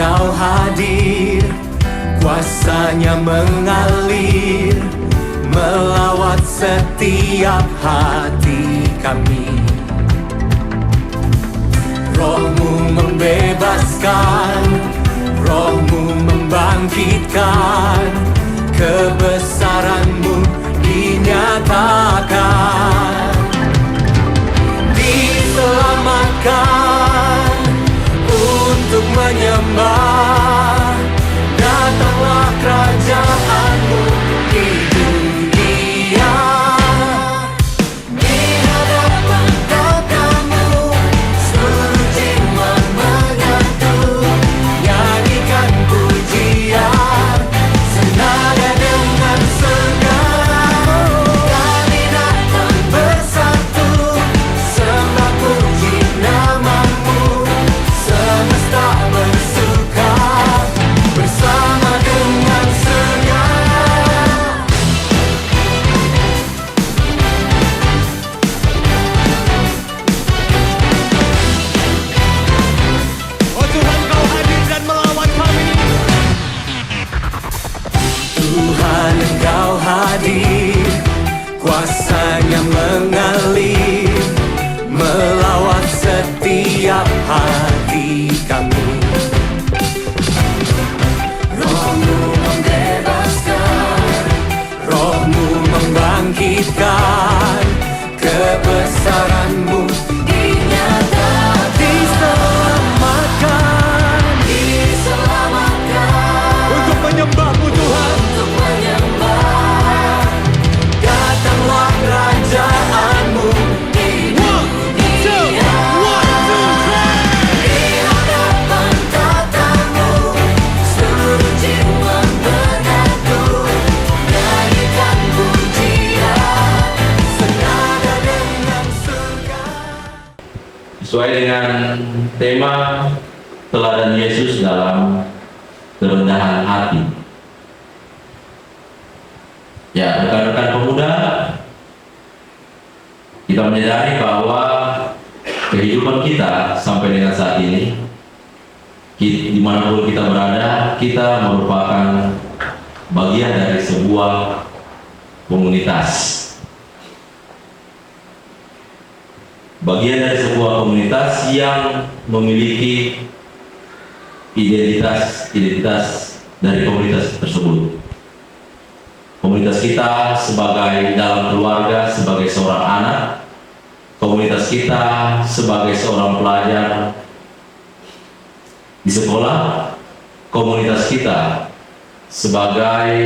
Engkau hadir, kuasanya mengalir, melawat setiap hati kami. Roh-Mu membebaskan, Roh-Mu membangkitkan, kebesaran-Mu dinyatakan. Diselamatkan untuk menyembah, datanglah kerajaan-Mu di dunia. Di hadapan tatamu, seluruh jiwa menyatu, nyanyikan pujian, senada dengan surga. Kami datang bersatu, sembah puji nama-Mu, semesta bersuka bersama dengan surga. Oh Tuhan, Kau hadir dan melawan kami. Tuhan, Engkau hadir, kuasanya mengalir, melawat setiap hati kami. Roh-Mu membebaskan, Roh-Mu membangkitkan, kebesaran-Mu dinyatakan. Diselamatkan, diselamatkan Untuk menyembah-Mu Tuhan. untuk menyembah, datanglah kerajaan-Mu di dunia. Di hadapan tatamu, seluruh jiwa menyatu, nyanyikan pujian, senada dengan surga. Sesuai dengan tema teladan Yesus dalam kerendahan hati. Ya, rekan-rekan pemuda, kita menyadari bahwa kehidupan kita sampai dengan saat ini, dimanapun kita berada, kita merupakan bagian dari sebuah komunitas. Bagian dari sebuah komunitas yang memiliki identitas dari komunitas tersebut. Komunitas kita sebagai dalam keluarga, sebagai seorang anak, komunitas kita sebagai seorang pelajar di sekolah, komunitas kita sebagai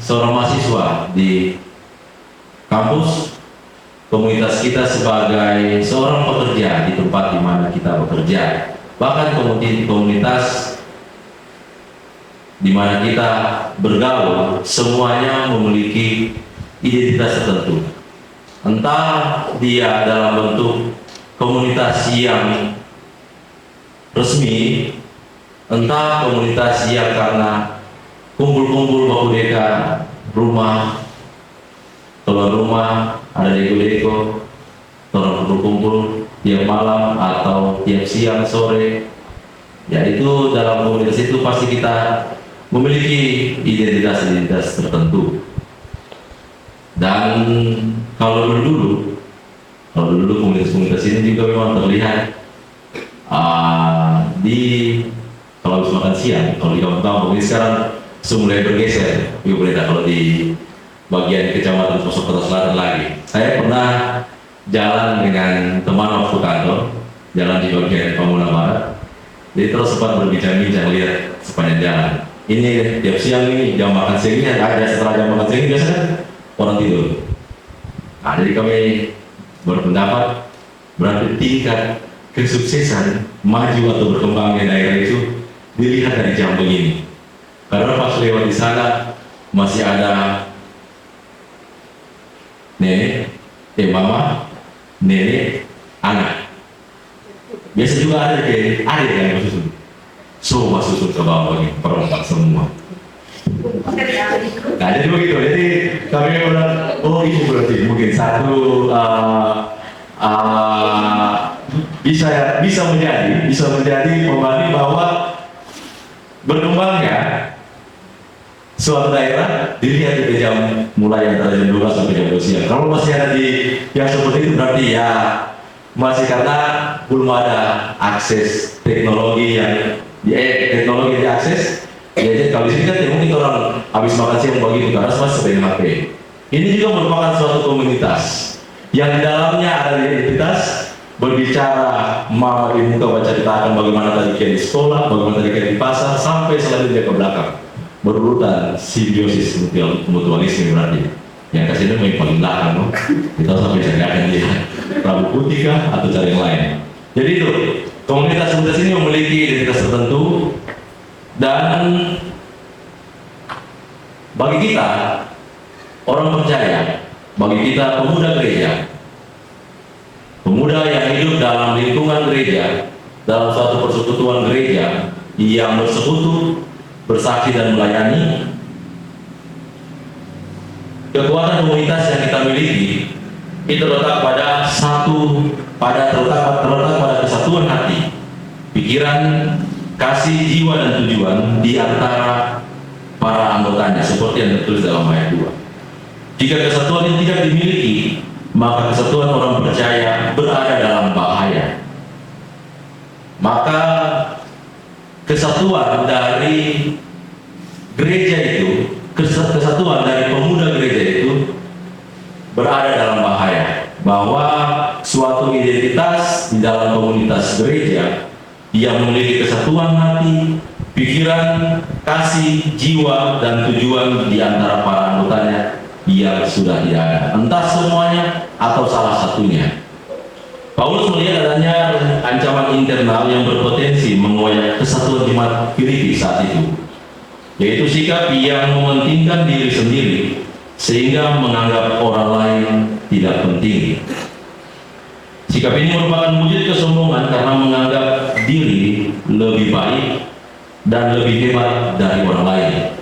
seorang mahasiswa di kampus, komunitas kita sebagai seorang pekerja di tempat di mana kita bekerja, bahkan komunitas di mana kita bergaul, semuanya memiliki identitas tertentu. Entah dia dalam bentuk komunitas yang resmi, entah komunitas yang karena kumpul-kumpul baku deka rumah, keluar rumah, ada deko-deko, orang kumpul-kumpul tiap malam atau tiap siang, sore. Ya, itu dalam komunitas itu pasti kita memiliki identitas tertentu. Dan kalau dulu komunitas ini juga memang terlihat di kalau habis makan siang, kalau di kampung-kampung ini sekarang sudah mulai bergeser. Ibu Pendeta, kalau di bagian kecamatan Poso Kota Selatan lagi, saya pernah jalan dengan teman waktu kantor, jalan di bagian Pamulang Barat. Jadi terus sempat berbincang-bincang lihat sepanjang jalan. Ini tiap siang ini jam makan siang ini ada, setelah jam makan siang biasanya orang tidur. Nah, jadi kami berpendapat berarti tingkat kesuksesan maju atau berkembangnya daerah itu dilihat dari jam begini. Karena pas lewat di sana masih ada nenek, mama, nenek, anak. Biasa juga ada kayak adik yang bersusun. Semua susun ke bawah ini, perempuan semua. Nah, jadi begitu. Jadi kami bilang, oh itu berarti mungkin satu bisa menjadi pembanding bahwa berkembangnya suatu daerah dilihat di jam mulai antara jam 12 sampai jam 12 siang. Kalau masih ada di yang seperti itu berarti ya masih karena belum ada akses teknologi yang teknologi diakses. Jadi kalau di sini kan ya mungkin orang habis makan siang bagi buka masih pegang HP. Ini juga merupakan suatu komunitas yang di dalamnya ada identitas berbicara mama di muka baca ceritakan bagaimana tadi kian di sekolah, bagaimana tadi kian di pasar, sampai selanjutnya ke belakang berurutan simbiosis mutualisme berarti yang kasih ini yang paling belakang no? Kita sampai cari akan dia rambut putih kah atau cari yang lain. Jadi itu komunitas ini memiliki identitas tertentu dan bagi kita orang percaya, bagi kita pemuda gereja, pemuda yang hidup dalam lingkungan gereja, dalam suatu persekutuan gereja yang bersekutu, bersaksi dan melayani, kekuatan komunitas yang kita miliki itu terletak pada terletak pada kesatuan hati, pikiran, kasih, jiwa dan tujuan di antara para anggotanya seperti yang tertulis dalam ayat 2. Jika kesatuan ini tidak dimiliki, maka kesatuan orang percaya berada dalam bahaya. Maka kesatuan dari gereja itu, kesatuan dari pemuda gereja itu berada dalam bahaya. Bahwa suatu identitas di dalam komunitas gereja yang memiliki kesatuan hati, pikiran, kasih, jiwa, dan tujuan di antara para anggotanya yang sudah tidak ada, entah semuanya atau salah satunya. Paulus melihat adanya ancaman internal yang berpotensi mengoyak kesatuan jemaat Filipi saat itu, yaitu sikap yang mementingkan diri sendiri sehingga menganggap orang lain tidak penting. Sikap ini merupakan wujud kesombongan karena menganggap diri lebih baik dan lebih hebat dari orang lain.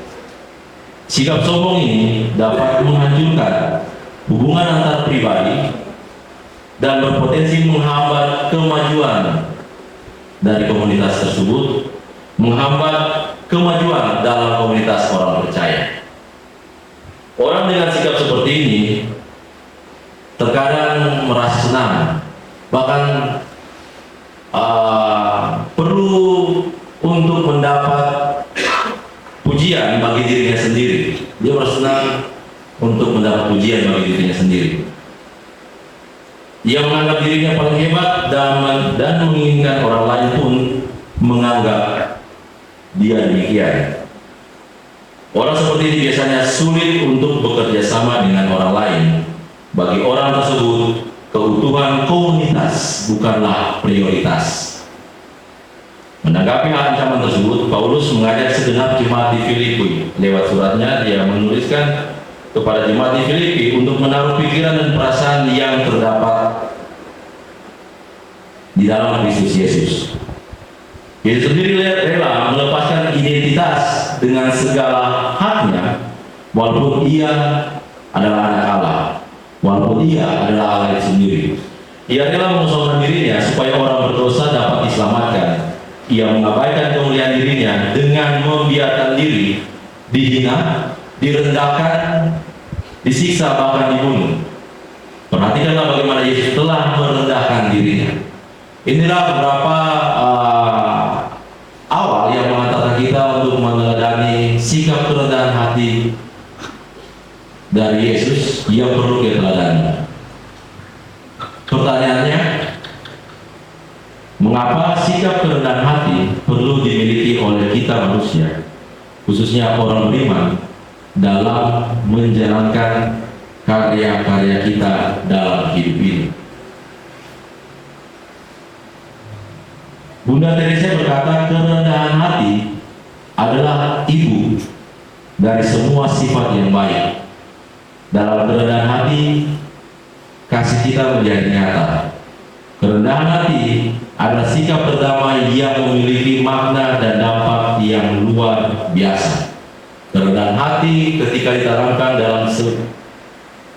Sikap sombong ini dapat menghancurkan hubungan antar pribadi dan berpotensi menghambat kemajuan dari komunitas tersebut, menghambat kemajuan dalam komunitas orang percaya. Orang dengan sikap seperti ini terkadang merasa senang, bahkan perlu untuk mendapat pujian bagi dirinya sendiri. Dia merasa senang untuk mendapat pujian bagi dirinya sendiri. Ia menganggap dirinya paling hebat dan menginginkan orang lain pun menganggap dia demikian. Orang seperti ini biasanya sulit untuk bekerja sama dengan orang lain. Bagi orang tersebut, keutuhan komunitas bukanlah prioritas. Menanggapi ancaman tersebut, Paulus mengajak segenap jemaat di Filipi. Lewat suratnya, dia menuliskan kepada jemaat di Filipi untuk menaruh pikiran dan perasaan yang terdapat di dalam Kristus Yesus. Yesus sendiri rela melepaskan identitas dengan segala haknya, walaupun ia adalah anak Allah, walaupun ia adalah Allah itu sendiri. Ia rela mengosongkan dirinya supaya orang berdosa dapat diselamatkan. Ia mengabaikan kemuliaan dirinya dengan membiarkan diri dihina, direndahkan, disiksa, bahkan dibunuh. Perhatikanlah bagaimana Yesus telah merendahkan dirinya. Inilah beberapa awal yang mengantarkan kita untuk meneladani sikap kerendahan hati dari Yesus yang perlu kita teladani. Pertanyaannya, mengapa sikap kerendahan hati perlu dimiliki oleh kita manusia, khususnya orang beriman, dalam menjalankan karya-karya kita dalam hidup ini? Bunda Teresa berkata, kerendahan hati adalah ibu dari semua sifat yang baik. Dalam kerendahan hati, kasih kita menjadi nyata. Kerendahan hati adalah sikap berdamai yang memiliki makna dan dampak yang luar biasa. Kerendahan hati ketika ditanamkan dalam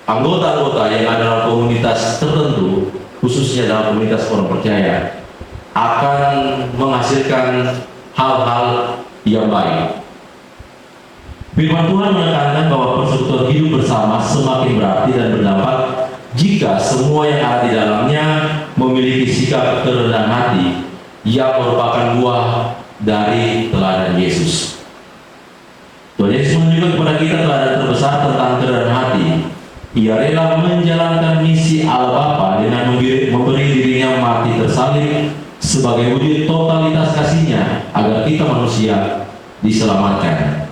anggota-anggota yang ada dalam komunitas tertentu, khususnya dalam komunitas orang percaya, akan menghasilkan hal-hal yang baik. Firman Tuhan menekankan bahwa persekutuan hidup bersama semakin berarti dan berdampak jika semua yang ada di dalamnya memiliki sikap kerendahan hati yang merupakan buah dari teladan Yesus. Tuhan Yesus menunjukkan kepada kita teladan terbesar tentang kerendahan hati. Ia rela menjalankan misi Allah Bapa dengan memberi dirinya mati tersalib sebagai wujud totalitas kasih-Nya agar kita manusia diselamatkan.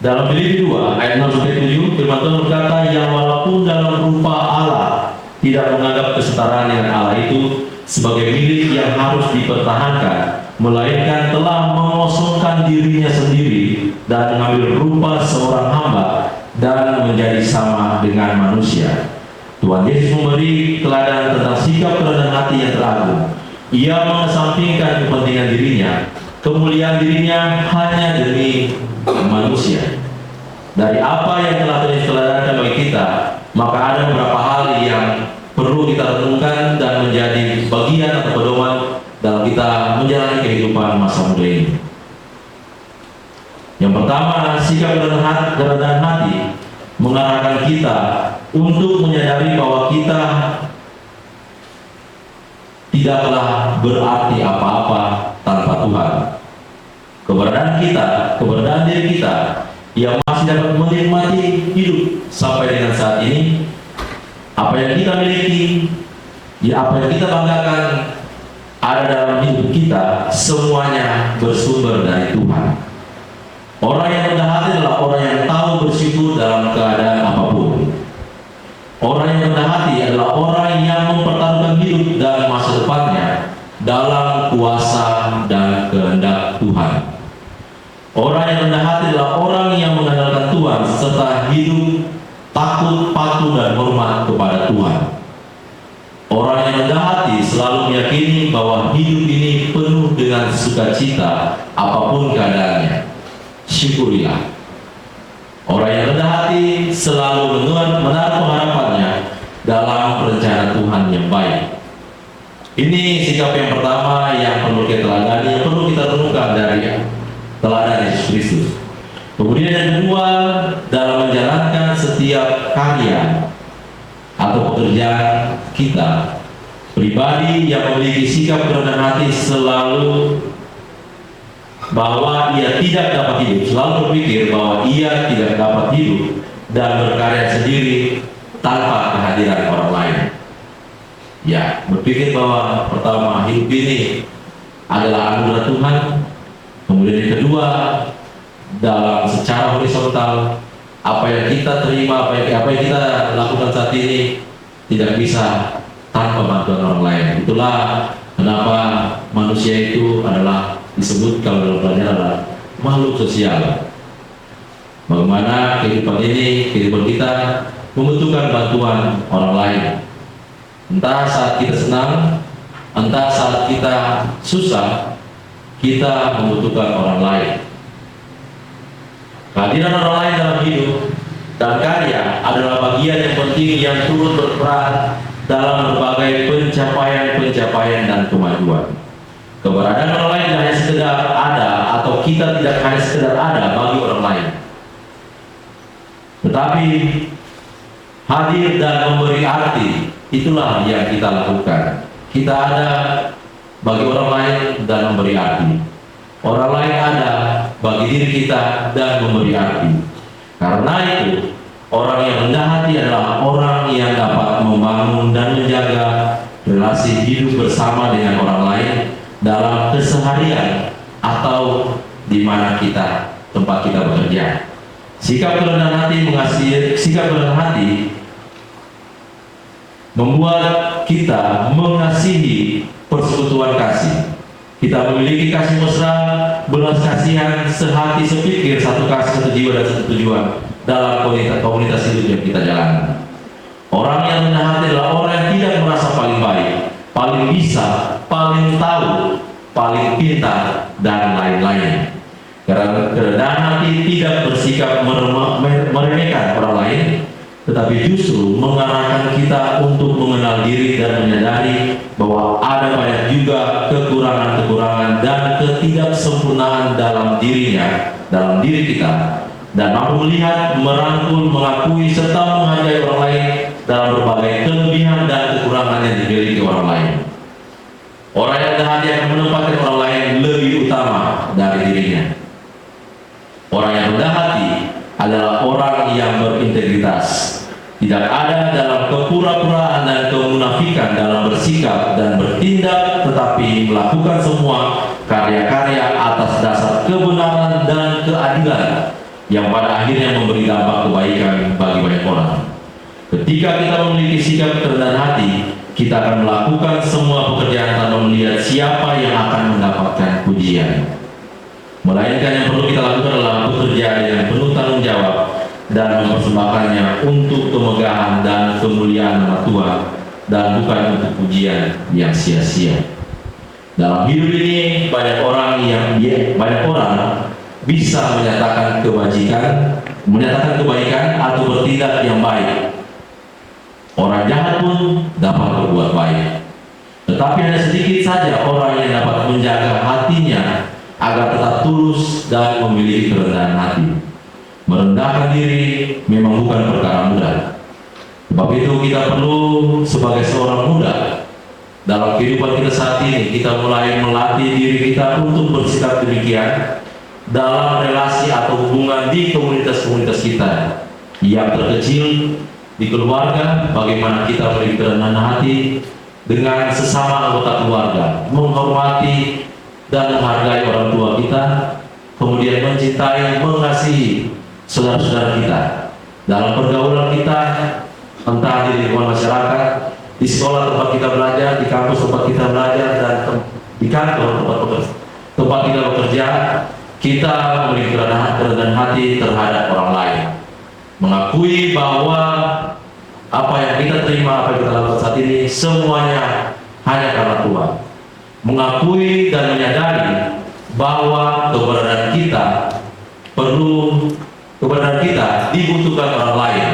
Dalam Filipi 2 ayat 6-7 firman Tuhan berkata, yang walaupun dalam rupa Allah tidak menganggap kesetaraan dengan Allah itu sebagai milik yang harus dipertahankan, melainkan telah mengosongkan dirinya sendiri dan mengambil rupa seorang hamba dan menjadi sama dengan manusia. Tuhan Yesus memberi teladan tentang sikap kerendahan hati yang teragung. Ia mengesampingkan kepentingan dirinya, kemuliaan dirinya hanya demi manusia. Dari apa yang telah Tuhan teladankan bagi kita, maka ada beberapa hal yang perlu kita renungkan dan menjadi bagian atau pedoman dalam kita menjalani kehidupan masa muda ini. Yang pertama, sikap kerendahan hati mengarahkan kita untuk menyadari bahwa kita tidaklah berarti apa-apa tanpa Tuhan. Keberadaan diri kita yang masih dapat menikmati hidup sampai dengan saat ini, apa yang kita miliki, apa yang kita banggakan ada dalam hidup kita, semuanya bersumber dari Tuhan. Orang yang rendah hati adalah orang yang tahu bersyukur dalam keadaan apapun. Orang yang rendah hati adalah orang yang mempertaruhkan hidup dan masa depannya dalam kuasa dan kehendak Tuhan. Orang yang rendah hati adalah orang yang mengandalkan Tuhan serta hidup takut, patuh, dan hormat kepada Tuhan. Orang yang rendah hati selalu meyakini bahwa hidup ini penuh dengan sukacita apapun keadaannya. Syukurilah. Orang yang rendah hati selalu menaruh harapannya dalam rencana Tuhan yang baik. Ini sikap yang pertama yang perlu kita teladani, yang perlu kita renungkan dari teladan Yesus Kristus. Kemudian yang kedua, dalam menjalankan setiap karya atau pekerjaan kita, pribadi yang memiliki sikap kerendahan hati selalu bahwa ia tidak dapat hidup, selalu berpikir bahwa ia tidak dapat hidup dan berkarya sendiri tanpa kehadiran orang lain. Ya, berpikir bahwa pertama, hidup ini adalah anugerah Tuhan. Kemudian yang kedua, dalam secara horizontal, apa yang kita terima, apa yang kita lakukan saat ini tidak bisa tanpa bantuan orang lain. Itulah kenapa manusia itu adalah disebut kalau dalam pelajaran adalah makhluk sosial. Bagaimana kehidupan kita membutuhkan bantuan orang lain. Entah saat kita senang, entah saat kita susah, kita membutuhkan orang lain. Kehadiran orang lain dalam hidup dan karya adalah bagian yang penting yang turut berperan dalam berbagai pencapaian dan kemajuan. Keberadaan orang lain tidak hanya sekedar ada, atau kita tidak hanya sekedar ada bagi orang lain, tetapi hadir dan memberi arti. Itulah yang kita lakukan. Kita ada bagi orang lain dan memberi arti. Orang lain ada bagi diri kita dan memberi arti. Karena itu, orang yang rendah hati adalah orang yang dapat membangun dan menjaga relasi hidup bersama dengan orang lain dalam keseharian atau di mana tempat kita bekerja. Sikap kerendahan hati membuat kita mengasihi persekutuan kasih. Kita memiliki kasih mesra, belas kasihan, sehati, sepikir, satu kasih, satu jiwa, dan satu tujuan dalam komunitas hidup yang kita jalankan. Orang yang rendah hati adalah orang yang tidak merasa paling baik, paling bisa, paling tahu, paling pintar, dan lain-lain. Karena kerendahan hati tidak bersikap meremehkan orang lain, tetapi justru mengarahkan kita untuk mengenal diri dan menyadari bahwa ada banyak juga kekurangan-kekurangan dan ketidaksempurnaan dalam dirinya, dalam diri kita, dan mampu melihat, merangkul, mengakui, serta menghargai orang lain dalam berbagai kelebihan dan kekurangan yang dimiliki orang lain. Orang yang rendah hati akan menempatkan orang lain lebih utama dari dirinya. Orang yang rendah hati adalah orang yang berintegritas, tidak ada dalam kepura-puraan dan kemunafikan dalam bersikap dan bertindak, tetapi melakukan semua karya-karya atas dasar kebenaran dan keadilan yang pada akhirnya memberi dampak kebaikan bagi banyak orang. Ketika kita memiliki sikap kerendahan hati, kita akan melakukan semua pekerjaan tanpa melihat siapa yang akan mendapatkan pujian. Melainkan yang perlu kita lakukan adalah bekerja dengan penuh tanggung jawab dan mempersembahkannya untuk kemegahan dan kemuliaan nama Tuhan, dan bukan untuk pujian yang sia-sia. Dalam hidup ini banyak orang bisa menyatakan kebaikan atau bertindak yang baik. Orang jahat pun dapat berbuat baik, tetapi hanya sedikit saja orang yang dapat menjaga hatinya agar tetap tulus dan memiliki kerendahan hati. Merendahkan diri memang bukan perkara mudah. Sebab itu kita perlu sebagai seorang muda dalam kehidupan kita saat ini, kita mulai melatih diri kita untuk bersikap demikian dalam relasi atau hubungan di komunitas-komunitas kita. Yang terkecil di keluarga, bagaimana kita memiliki kerendahan hati dengan sesama anggota keluarga, menghormati dan menghargai orang tua kita, kemudian mencintai, mengasihi saudara-saudara kita. Dalam pergaulan kita, entah di lingkungan masyarakat, di sekolah tempat kita belajar, di kampus tempat kita belajar, dan di kantor tempat kita bekerja, kita memiliki kerendahan hati terhadap orang lain. Mengakui bahwa apa yang kita terima, apa yang kita lakukan saat ini, semuanya hanya karena Tuhan. Mengakui dan menyadari bahwa keberadaan kita dibutuhkan orang lain,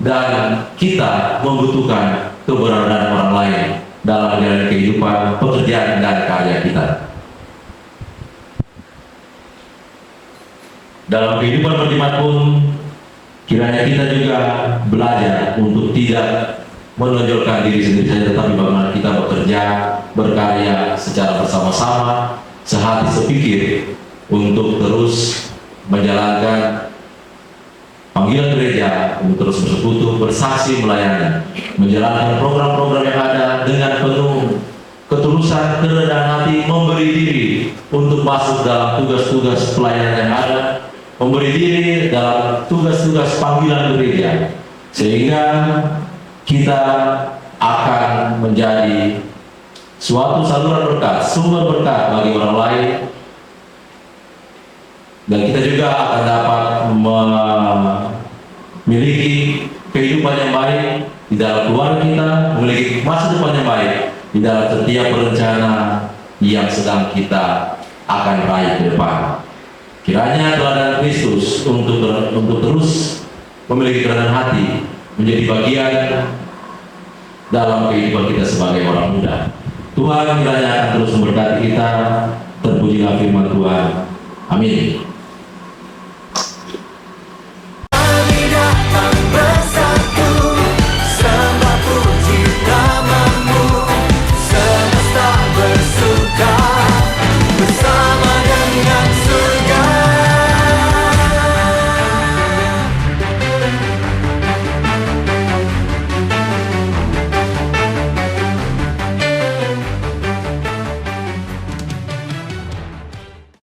dan kita membutuhkan keberadaan orang lain dalam menjalani kehidupan, pekerjaan, dan karya kita. Dalam kehidupan berjemaat pun, kiranya kita juga belajar untuk tidak menonjolkan diri sendiri saja, tetapi bagaimana kita bekerja, berkarya secara bersama-sama, sehati sepikir untuk terus menjalankan panggilan gereja, untuk terus bersekutu, bersaksi, melayani, menjalankan program-program yang ada dengan penuh ketulusan, kerendahan hati, memberi diri untuk masuk dalam tugas-tugas pelayanan yang ada, memberi diri dalam tugas-tugas panggilan gereja, sehingga kita akan menjadi suatu saluran berkat, sumber berkat bagi orang lain, dan kita juga akan dapat memiliki kehidupan yang baik di dalam keluarga kita, memiliki masa depan yang baik di dalam setiap rencana yang sedang kita akan raih ke depan. Kiranya teladan Kristus untuk terus memiliki kerendahan hati menjadi bagian dalam kehidupan kita sebagai orang muda. Tuhan kiranya akan terus memberkati kita. Terpujilah firman Tuhan. Amin.